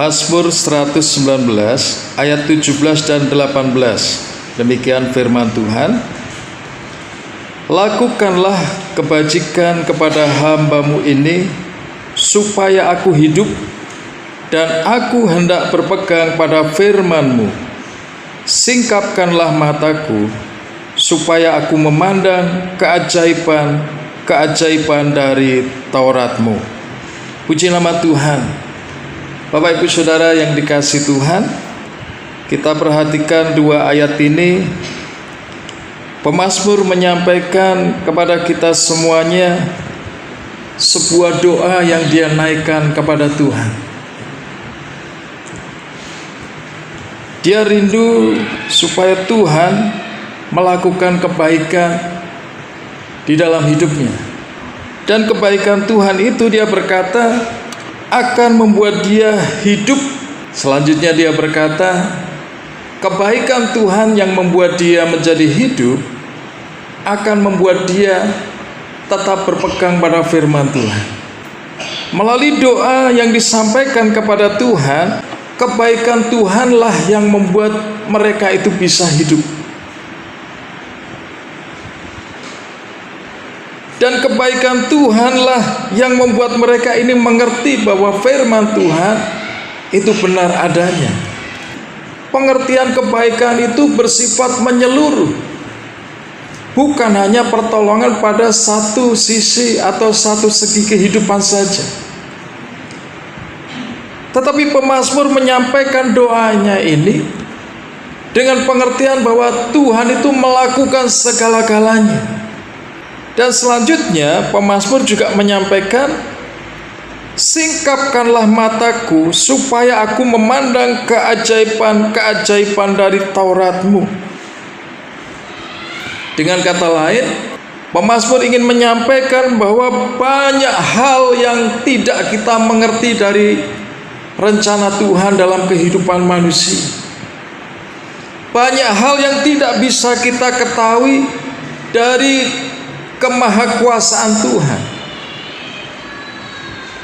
Mazmur 119 ayat 17 dan 18. Demikian firman Tuhan. Lakukanlah kebajikan kepada hamba-Mu ini, supaya aku hidup, dan aku hendak berpegang pada firman-Mu. Singkapkanlah mataku, supaya aku memandang keajaiban dari Taurat-Mu. Puji nama Tuhan. Bapak Ibu Saudara yang dikasihi Tuhan, kita perhatikan dua ayat ini. Pemazmur menyampaikan kepada kita semuanya sebuah doa yang dia naikkan kepada Tuhan. Dia rindu supaya Tuhan melakukan kebaikan di dalam hidupnya. Dan kebaikan Tuhan itu, dia berkata, akan membuat dia hidup. Selanjutnya dia berkata, kebaikan Tuhan yang membuat dia menjadi hidup akan membuat dia tetap berpegang pada firman Tuhan. Melalui doa yang disampaikan kepada Tuhan, kebaikan Tuhanlah yang membuat mereka itu bisa hidup. Dan kebaikan Tuhanlah yang membuat mereka ini mengerti bahwa firman Tuhan itu benar adanya. Pengertian kebaikan itu bersifat menyeluruh. Bukan hanya pertolongan pada satu sisi atau satu segi kehidupan saja. Tetapi pemazmur menyampaikan doanya ini dengan pengertian bahwa Tuhan itu melakukan segala-galanya. Dan selanjutnya pemazmur juga menyampaikan, singkapkanlah mataku supaya aku memandang keajaiban dari Taurat-Mu. Dengan kata lain, pemazmur ingin menyampaikan bahwa banyak hal yang tidak kita mengerti dari rencana Tuhan dalam kehidupan manusia. Banyak hal yang tidak bisa kita ketahui dari kemahakuasaan Tuhan.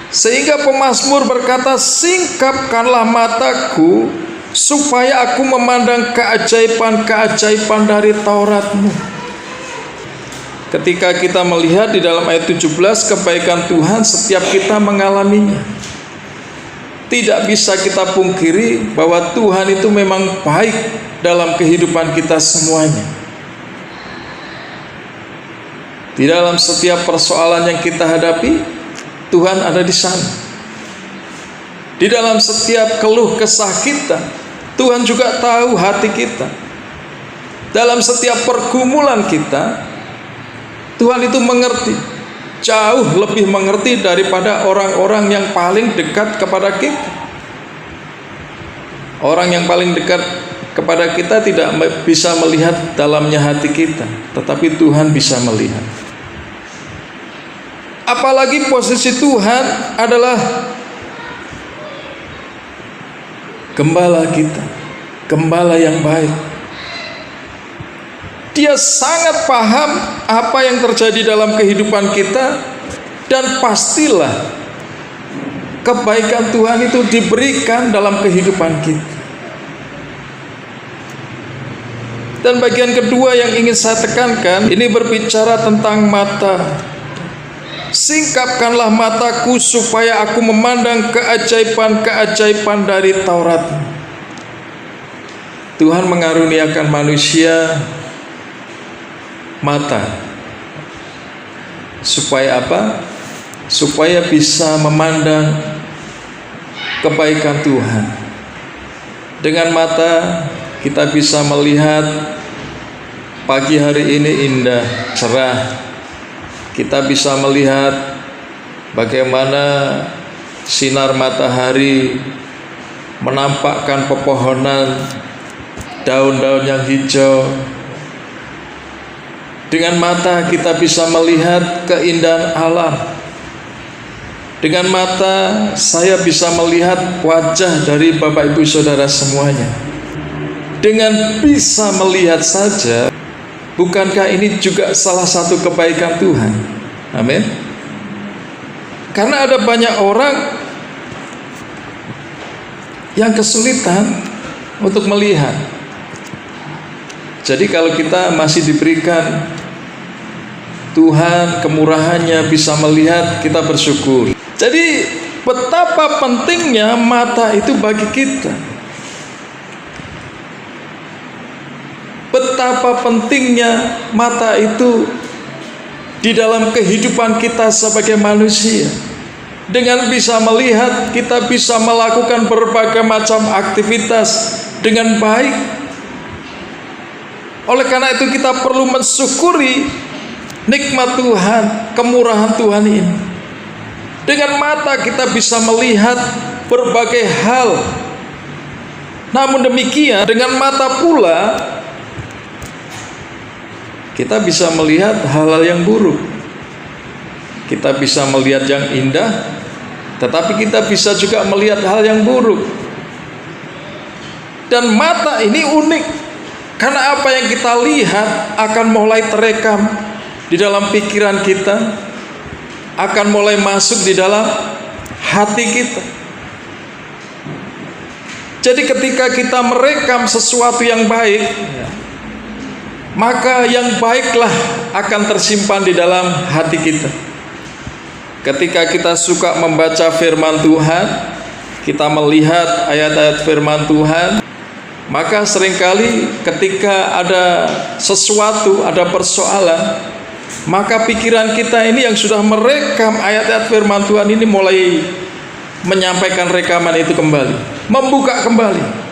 Sehingga pemazmur berkata, singkapkanlah mataku supaya aku memandang keajaiban dari Taurat-Mu. Ketika kita melihat di dalam ayat 17, kebaikan Tuhan setiap kita mengalaminya. Tidak bisa kita pungkiri bahwa Tuhan itu memang baik dalam kehidupan kita semuanya. Di dalam setiap persoalan yang kita hadapi, Tuhan ada di sana. Di dalam setiap keluh kesah kita, Tuhan juga tahu hati kita. Dalam setiap pergumulan kita, Tuhan itu mengerti, jauh lebih mengerti daripada orang-orang yang paling dekat kepada kita. Orang yang paling dekat kepada kita tidak bisa melihat dalamnya hati kita, tetapi Tuhan bisa melihat. Apalagi posisi Tuhan adalah gembala kita, gembala yang baik. Dia sangat paham apa yang terjadi dalam kehidupan kita, dan pastilah kebaikan Tuhan itu diberikan dalam kehidupan kita. Dan bagian kedua yang ingin saya tekankan, ini berbicara tentang mata. Singkapkanlah mataku supaya aku memandang keajaiban dari Taurat. Tuhan mengaruniakan manusia mata. Supaya apa? Supaya bisa memandang kebaikan Tuhan. Dengan mata kita bisa melihat pagi hari ini indah, cerah. Kita bisa melihat bagaimana sinar matahari menampakkan pepohonan, daun-daun yang hijau. Dengan mata kita bisa melihat keindahan alam. Dengan mata saya bisa melihat wajah dari Bapak Ibu Saudara semuanya. Dengan bisa melihat saja, bukankah ini juga salah satu kebaikan Tuhan? Amin. Karena ada banyak orang yang kesulitan untuk melihat. Jadi kalau kita masih diberikan Tuhan kemurahannya bisa melihat, kita bersyukur. Jadi betapa pentingnya mata itu bagi kita. Betapa pentingnya mata itu di dalam kehidupan kita sebagai manusia. Dengan bisa melihat, kita bisa melakukan berbagai macam aktivitas dengan baik. Oleh karena itu kita perlu mensyukuri nikmat Tuhan, kemurahan Tuhan ini. Dengan mata kita bisa melihat berbagai hal. Namun demikian, dengan mata pula kita bisa melihat hal-hal yang buruk. Kita bisa melihat yang indah, tetapi kita bisa juga melihat hal yang buruk. Dan mata ini unik, karena apa yang kita lihat akan mulai terekam di dalam pikiran kita, akan mulai masuk di dalam hati kita. Jadi ketika kita merekam sesuatu yang baik, maka yang baiklah akan tersimpan di dalam hati kita. Ketika kita suka membaca firman Tuhan, kita melihat ayat-ayat firman Tuhan, maka seringkali ketika ada sesuatu, ada persoalan, maka pikiran kita ini yang sudah merekam ayat-ayat firman Tuhan ini mulai menyampaikan rekaman itu kembali, membuka kembali.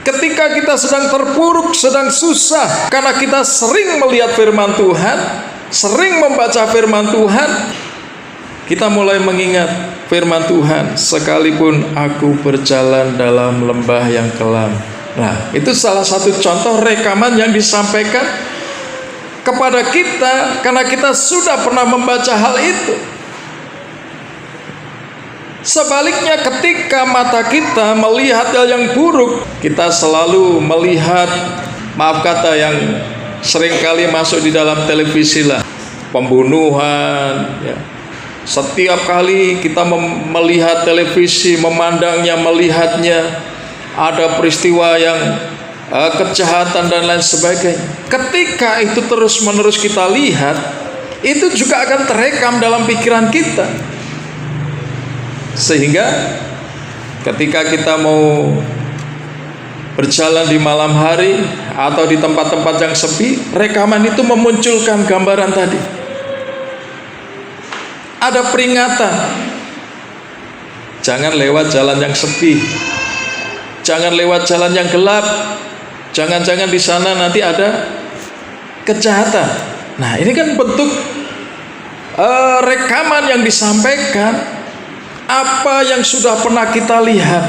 Ketika kita sedang terpuruk, sedang susah, karena kita sering melihat firman Tuhan, sering membaca firman Tuhan, kita mulai mengingat firman Tuhan, sekalipun aku berjalan dalam lembah yang kelam. Nah, itu salah satu contoh rekaman yang disampaikan kepada kita karena kita sudah pernah membaca hal itu. Sebaliknya, ketika mata kita melihat hal yang buruk, kita selalu melihat, maaf kata, yang seringkali masuk di dalam televisi lah, pembunuhan ya. Setiap kali kita melihat televisi, memandangnya, melihatnya, ada peristiwa yang kejahatan dan lain sebagainya. Ketika itu terus menerus kita lihat, itu juga akan terekam dalam pikiran kita. Sehingga ketika kita mau berjalan di malam hari atau di tempat-tempat yang sepi, rekaman itu memunculkan gambaran tadi. Ada peringatan, jangan lewat jalan yang sepi, jangan lewat jalan yang gelap, jangan-jangan di sana nanti ada kejahatan. Nah, ini kan bentuk rekaman yang disampaikan apa yang sudah pernah kita lihat.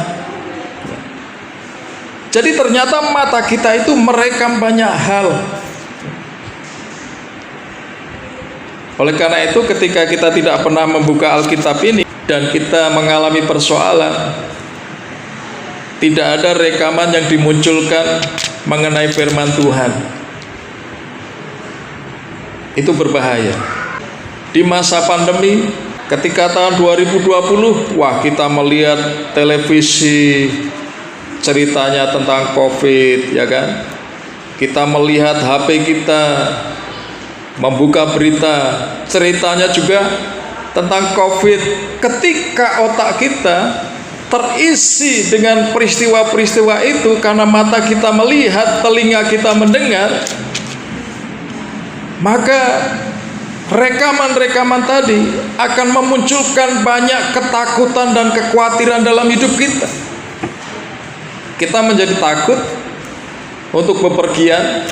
Jadi ternyata mata kita itu merekam banyak hal. Oleh karena itu, ketika kita tidak pernah membuka Alkitab ini dan kita mengalami persoalan, tidak ada rekaman yang dimunculkan mengenai firman Tuhan, itu berbahaya. Di masa pandemi, ketika tahun 2020, wah, kita melihat televisi ceritanya tentang COVID, ya kan? Kita melihat HP kita, membuka berita, ceritanya juga tentang COVID. Ketika otak kita terisi dengan peristiwa-peristiwa itu, karena mata kita melihat, telinga kita mendengar, maka rekaman-rekaman tadi akan memunculkan banyak ketakutan dan kekhawatiran dalam hidup kita. Kita menjadi takut untuk bepergian,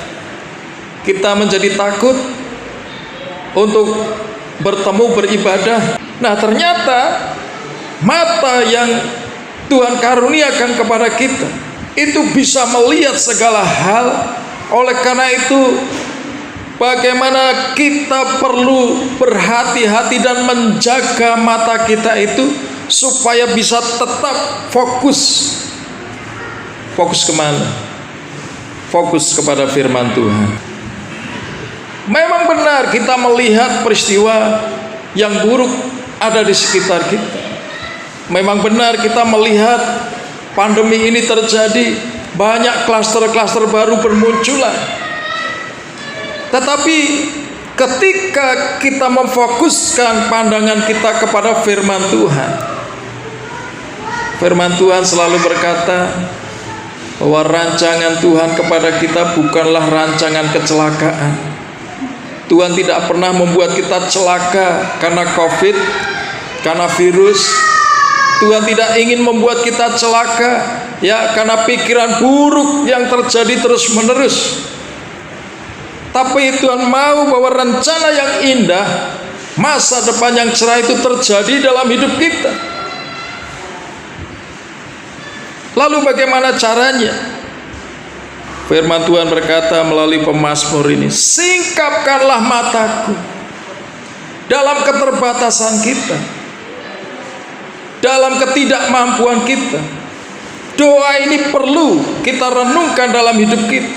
kita menjadi takut untuk bertemu beribadah. Nah, ternyata mata yang Tuhan karuniakan kepada kita itu bisa melihat segala hal. Oleh karena itu, bagaimana kita perlu berhati-hati dan menjaga mata kita itu supaya bisa tetap fokus. Fokus kemana? Fokus kepada firman Tuhan. Memang benar kita melihat peristiwa yang buruk ada di sekitar kita. Memang benar kita melihat pandemi ini terjadi, banyak klaster-klaster baru bermunculan. Tetapi ketika kita memfokuskan pandangan kita kepada firman Tuhan, firman Tuhan selalu berkata bahwa rancangan Tuhan kepada kita bukanlah rancangan kecelakaan. Tuhan tidak pernah membuat kita celaka karena COVID, karena virus. Tuhan tidak ingin membuat kita celaka ya karena pikiran buruk yang terjadi terus-menerus. Tapi Tuhan mau bahwa rencana yang indah, masa depan yang cerah itu terjadi dalam hidup kita. Lalu bagaimana caranya? Firman Tuhan berkata melalui pemazmur ini, singkapkanlah mataku dalam keterbatasan kita, dalam ketidakmampuan kita. Doa ini perlu kita renungkan dalam hidup kita.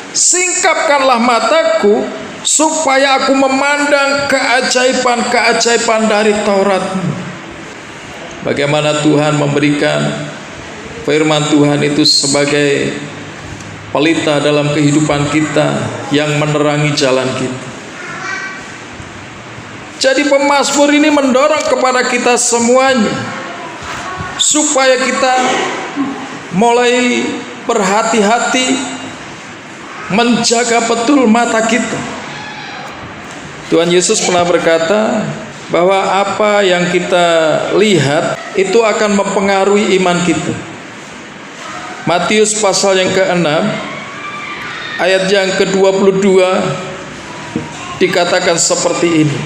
Singkapkanlah mataku supaya aku memandang keajaiban-keajaiban dari Taurat-Mu. Bagaimana Tuhan memberikan firman Tuhan itu sebagai pelita dalam kehidupan kita yang menerangi jalan kita. Jadi pemazmur ini mendorong kepada kita semuanya supaya kita mulai berhati-hati menjaga betul mata kita. Tuhan Yesus pernah berkata bahwa apa yang kita lihat itu akan mempengaruhi iman kita. Matius pasal yang ke-6 ayat yang ke-22 dikatakan seperti ini.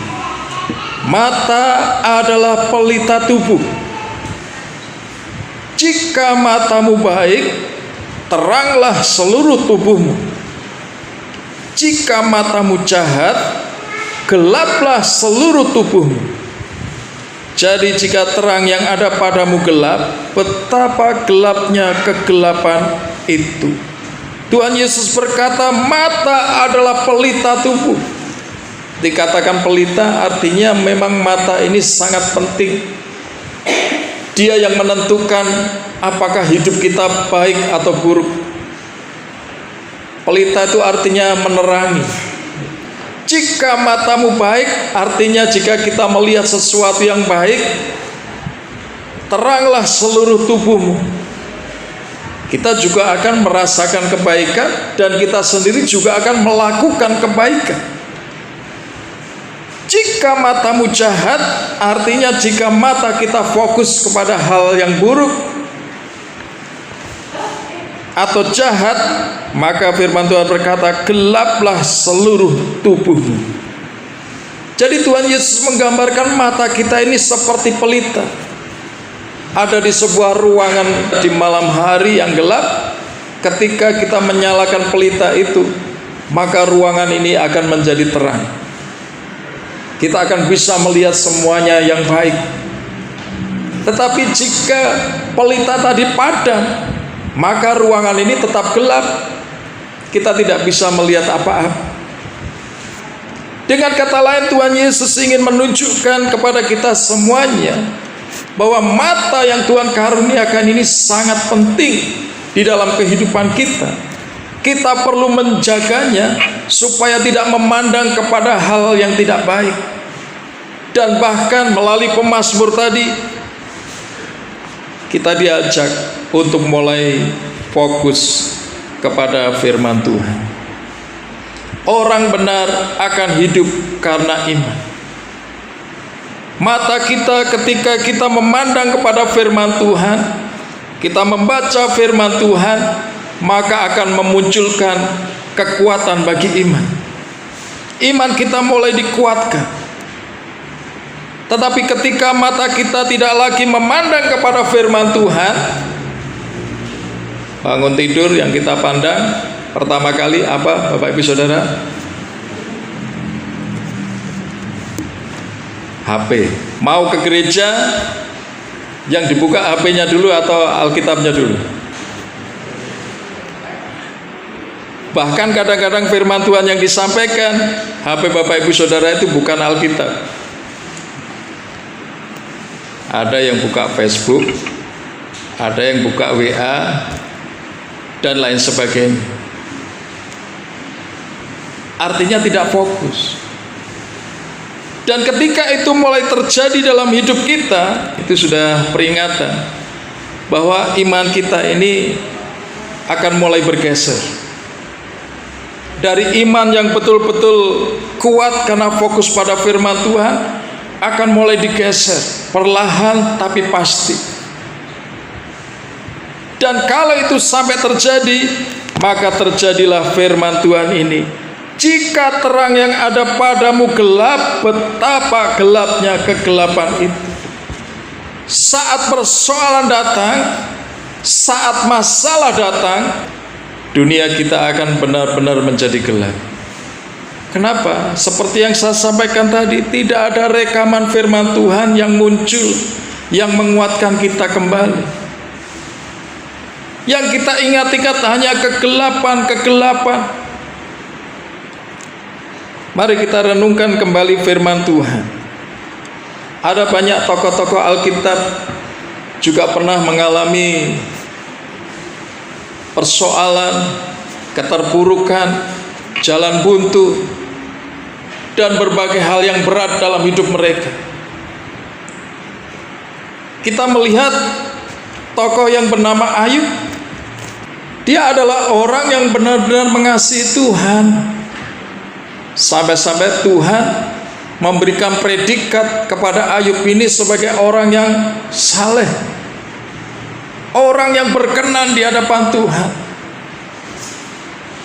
Mata adalah pelita tubuh. Jika matamu baik, teranglah seluruh tubuhmu. Jika matamu jahat, gelaplah seluruh tubuhmu. Jadi jika terang yang ada padamu gelap, betapa gelapnya kegelapan itu. Tuhan Yesus berkata, mata adalah pelita tubuh. Dikatakan pelita artinya memang mata ini sangat penting. Dia yang menentukan apakah hidup kita baik atau buruk. Pelita itu artinya menerangi. Jika matamu baik, artinya jika kita melihat sesuatu yang baik, teranglah seluruh tubuhmu. Kita juga akan merasakan kebaikan dan kita sendiri juga akan melakukan kebaikan. Jika matamu jahat, artinya jika mata kita fokus kepada hal yang buruk atau jahat, maka firman Tuhan berkata, gelaplah seluruh tubuhmu. Jadi Tuhan Yesus menggambarkan mata kita ini seperti pelita. Ada di sebuah ruangan di malam hari yang gelap. Ketika kita menyalakan pelita itu, maka ruangan ini akan menjadi terang. Kita akan bisa melihat semuanya yang baik. Tetapi jika pelita tadi padam, maka ruangan ini tetap gelap. Kita tidak bisa melihat apa-apa. Dengan kata lain, Tuhan Yesus ingin menunjukkan kepada kita semuanya bahwa mata yang Tuhan karuniakan ini sangat penting di dalam kehidupan kita. Kita perlu menjaganya supaya tidak memandang kepada hal yang tidak baik. Dan bahkan melalui pemazmur tadi, kita diajak untuk mulai fokus kepada firman Tuhan. Orang benar akan hidup karena iman. Mata kita ketika kita memandang kepada firman Tuhan, kita membaca firman Tuhan, maka akan memunculkan kekuatan bagi iman. Iman kita mulai dikuatkan. Tetapi ketika mata kita tidak lagi memandang kepada firman Tuhan, bangun tidur yang kita pandang pertama kali apa, Bapak Ibu Saudara? HP. Mau ke gereja, yang dibuka HP-nya dulu atau Alkitabnya dulu? Bahkan kadang-kadang firman Tuhan yang disampaikan, HP Bapak Ibu Saudara itu bukan Alkitab. Ada yang buka Facebook, ada yang buka WA, dan lain sebagainya. Artinya tidak fokus. Dan ketika itu mulai terjadi dalam hidup kita, itu sudah peringatan bahwa iman kita ini akan mulai bergeser. Dari iman yang betul-betul kuat karena fokus pada firman Tuhan, akan mulai digeser, perlahan tapi pasti. Dan kalau itu sampai terjadi, maka terjadilah firman Tuhan ini. Jika terang yang ada padamu gelap, betapa gelapnya kegelapan itu. Saat persoalan datang, saat masalah datang, dunia kita akan benar-benar menjadi gelap. Kenapa? Seperti yang saya sampaikan tadi, tidak ada rekaman firman Tuhan yang muncul, yang menguatkan kita kembali. Yang kita ingat-ingat hanya kegelapan. Mari kita renungkan kembali firman Tuhan. Ada banyak tokoh-tokoh Alkitab juga pernah mengalami persoalan, keterpurukan, jalan buntu, dan berbagai hal yang berat dalam hidup mereka. Kita melihat tokoh yang bernama Ayub. Dia adalah orang yang benar-benar mengasihi Tuhan. Sampai-sampai Tuhan memberikan predikat kepada Ayub ini sebagai orang yang saleh, orang yang berkenan di hadapan Tuhan,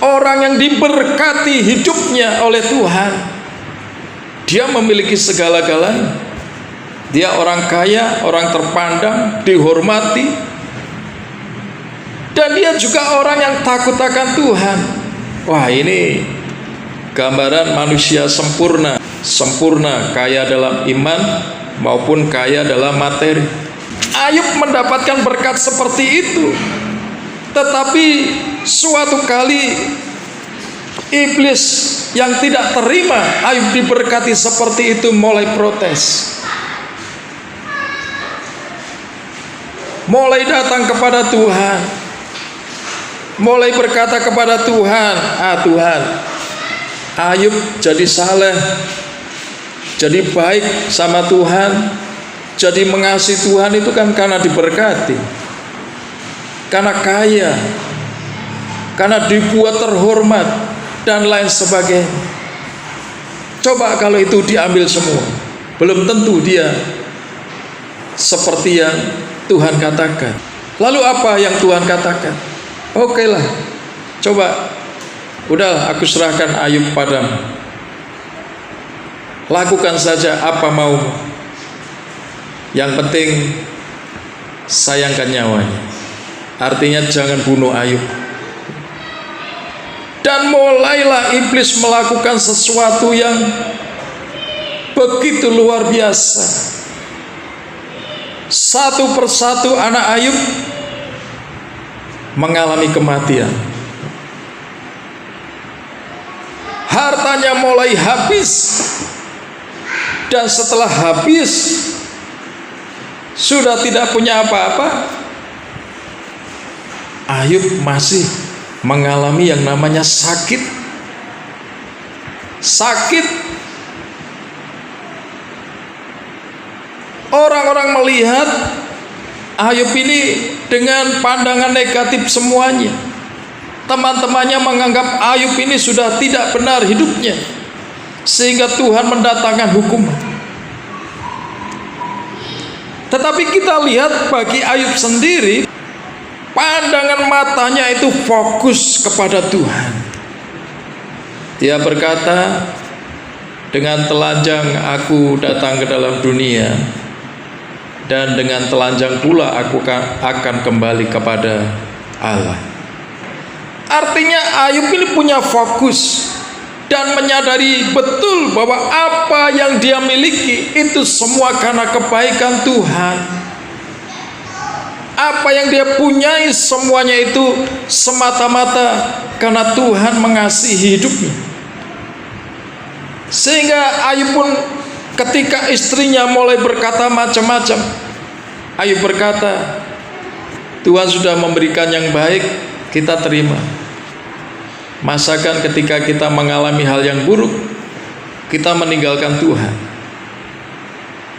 orang yang diberkati hidupnya oleh Tuhan. Dia memiliki segala-galanya. Dia orang kaya, orang terpandang, dihormati, dan dia juga orang yang takut akan Tuhan. Wah, ini gambaran manusia sempurna, kaya dalam iman maupun kaya dalam materi. Ayub mendapatkan berkat seperti itu. Tetapi suatu kali iblis yang tidak terima Ayub diberkati seperti itu mulai protes. Mulai datang kepada Tuhan. Mulai berkata kepada Tuhan, Tuhan, Ayub jadi saleh, jadi baik sama Tuhan, jadi mengasihi Tuhan itu kan karena diberkati, karena kaya, karena dibuat terhormat, dan lain sebagainya. Coba kalau itu diambil semua, belum tentu dia seperti yang Tuhan katakan. Lalu apa yang Tuhan katakan? Oke lah, coba, udah aku serahkan Ayub padamu. Lakukan saja apa maumu. Yang penting sayangkan nyawanya. Artinya jangan bunuh Ayub. Dan mulailah iblis melakukan sesuatu yang begitu luar biasa. Satu persatu anak Ayub mengalami kematian. Hartanya mulai habis. Dan setelah habis, sudah tidak punya apa-apa, Ayub masih mengalami yang namanya sakit. Orang-orang melihat Ayub ini dengan pandangan negatif semuanya. Teman-temannya menganggap Ayub ini sudah tidak benar hidupnya, sehingga Tuhan mendatangkan hukuman. Tetapi kita lihat bagi Ayub sendiri, pandangan matanya itu fokus kepada Tuhan. Dia berkata, dengan telanjang aku datang ke dalam dunia, dan dengan telanjang pula aku akan kembali kepada Allah. Artinya Ayub ini punya fokus dan menyadari betul bahwa apa yang dia miliki itu semua karena kebaikan Tuhan. Apa yang dia punyai semuanya itu semata-mata karena Tuhan mengasihi hidupnya. Sehingga Ayub pun ketika istrinya mulai berkata macam-macam, Ayub berkata, Tuhan sudah memberikan yang baik, kita terima. Masakan ketika kita mengalami hal yang buruk, kita meninggalkan Tuhan?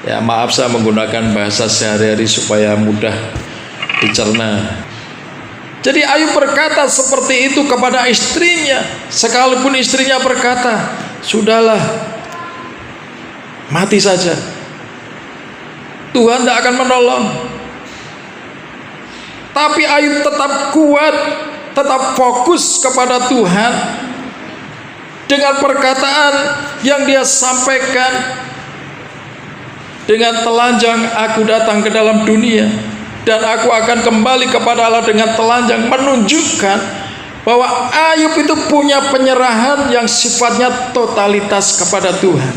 Ya, maaf saya menggunakan bahasa sehari-hari supaya mudah dicerna. Jadi Ayub berkata seperti itu kepada istrinya, sekalipun istrinya berkata, sudahlah, mati saja, Tuhan tidak akan menolong. Tapi Ayub tetap kuat, tetap fokus kepada Tuhan dengan perkataan yang dia sampaikan. Dengan telanjang aku datang ke dalam dunia, dan aku akan kembali kepada Allah dengan telanjang, menunjukkan bahwa Ayub itu punya penyerahan yang sifatnya totalitas kepada Tuhan.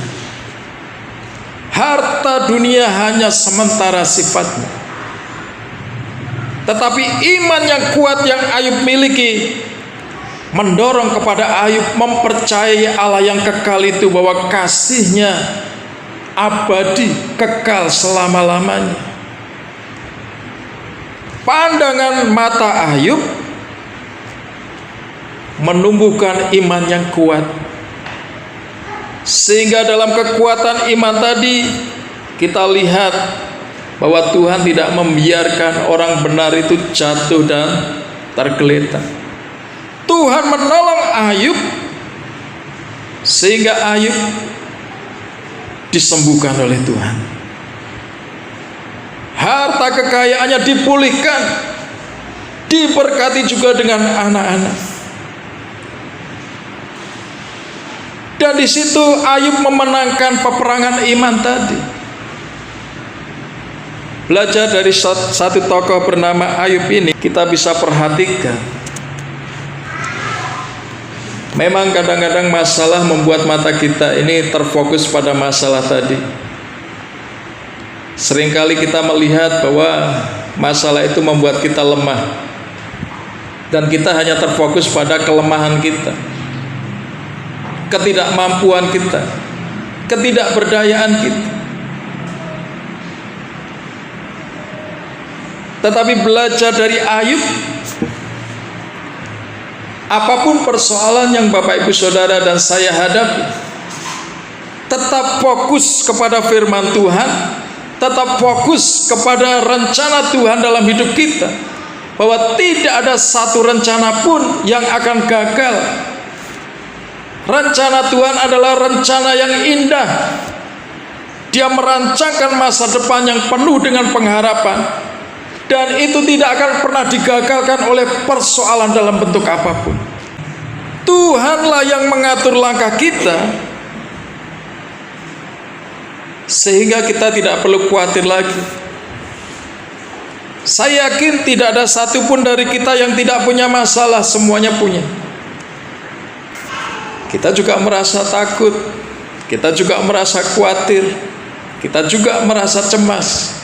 Harta dunia hanya sementara sifatnya, tetapi iman yang kuat yang Ayub miliki mendorong kepada Ayub mempercayai Allah yang kekal itu, bahwa kasih-Nya abadi, kekal selama-lamanya. Pandangan mata Ayub menumbuhkan iman yang kuat, sehingga dalam kekuatan iman tadi kita lihat bahwa Tuhan tidak membiarkan orang benar itu jatuh dan tergeletak. Tuhan menolong Ayub sehingga Ayub disembuhkan oleh Tuhan. Harta kekayaannya dipulihkan, diberkati juga dengan anak-anak. Dan di situ Ayub memenangkan peperangan iman tadi. Belajar dari satu tokoh bernama Ayub ini, kita bisa perhatikan, memang kadang-kadang masalah membuat mata kita ini terfokus pada masalah tadi. Seringkali kita melihat bahwa masalah itu membuat kita lemah, dan kita hanya terfokus pada kelemahan kita, ketidakmampuan kita, ketidakberdayaan kita. Tetapi belajar dari Ayub, apapun persoalan yang Bapak Ibu Saudara dan saya hadapi, tetap fokus kepada firman Tuhan, tetap fokus kepada rencana Tuhan dalam hidup kita, bahwa tidak ada satu rencana pun yang akan gagal. Rencana Tuhan adalah rencana yang indah. Dia merancangkan masa depan yang penuh dengan pengharapan, dan itu tidak akan pernah digagalkan oleh persoalan dalam bentuk apapun. Tuhanlah yang mengatur langkah kita, sehingga kita tidak perlu khawatir lagi. Saya yakin tidak ada satupun dari kita yang tidak punya masalah, semuanya punya. Kita juga merasa takut, kita juga merasa khawatir, kita juga merasa cemas.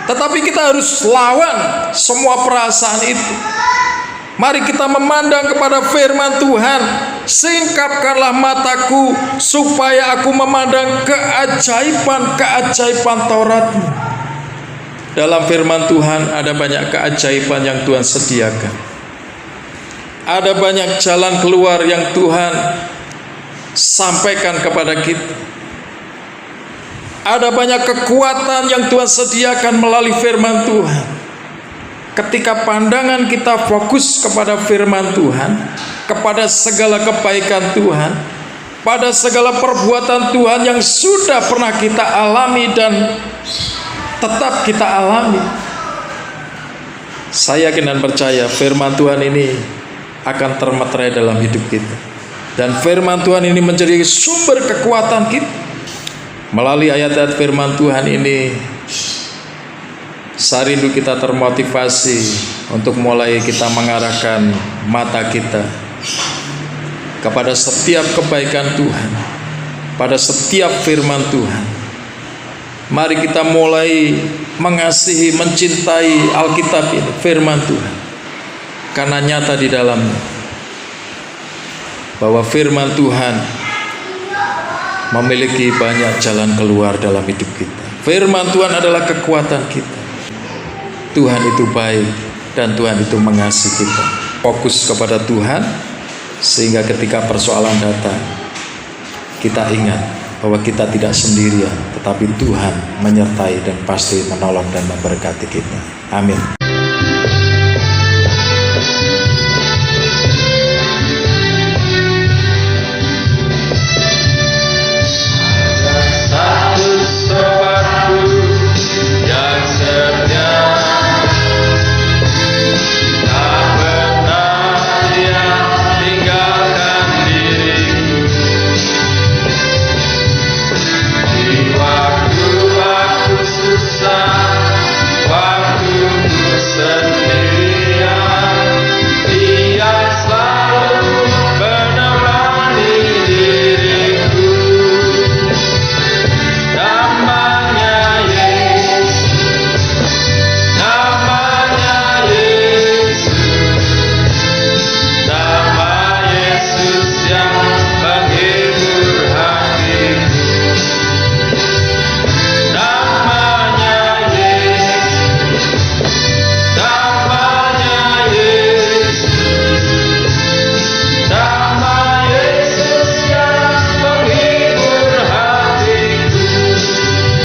Tetapi kita harus lawan semua perasaan itu. Mari kita memandang kepada firman Tuhan. Singkapkanlah mataku supaya aku memandang keajaiban-keajaiban Taurat-Mu. Dalam firman Tuhan ada banyak keajaiban yang Tuhan sediakan. Ada banyak jalan keluar yang Tuhan sampaikan kepada kita. Ada banyak kekuatan yang Tuhan sediakan melalui firman Tuhan. Ketika pandangan kita fokus kepada firman Tuhan, kepada segala kebaikan Tuhan, pada segala perbuatan Tuhan yang sudah pernah kita alami dan tetap kita alami, saya yakin dan percaya firman Tuhan ini akan termeterai dalam hidup kita. Dan firman Tuhan ini menjadi sumber kekuatan kita. Melalui ayat-ayat firman Tuhan ini, saya rindu kita termotivasi untuk mulai kita mengarahkan mata kita kepada setiap kebaikan Tuhan, pada setiap firman Tuhan. Mari kita mulai mengasihi, mencintai Alkitab ini, firman Tuhan, karena nyata di dalamnya bahwa firman Tuhan memiliki banyak jalan keluar dalam hidup kita. Firman Tuhan adalah kekuatan kita. Tuhan itu baik dan Tuhan itu mengasihi kita. Fokus kepada Tuhan sehingga ketika persoalan datang, kita ingat bahwa kita tidak sendirian, tetapi Tuhan menyertai dan pasti menolong dan memberkati kita. Amin.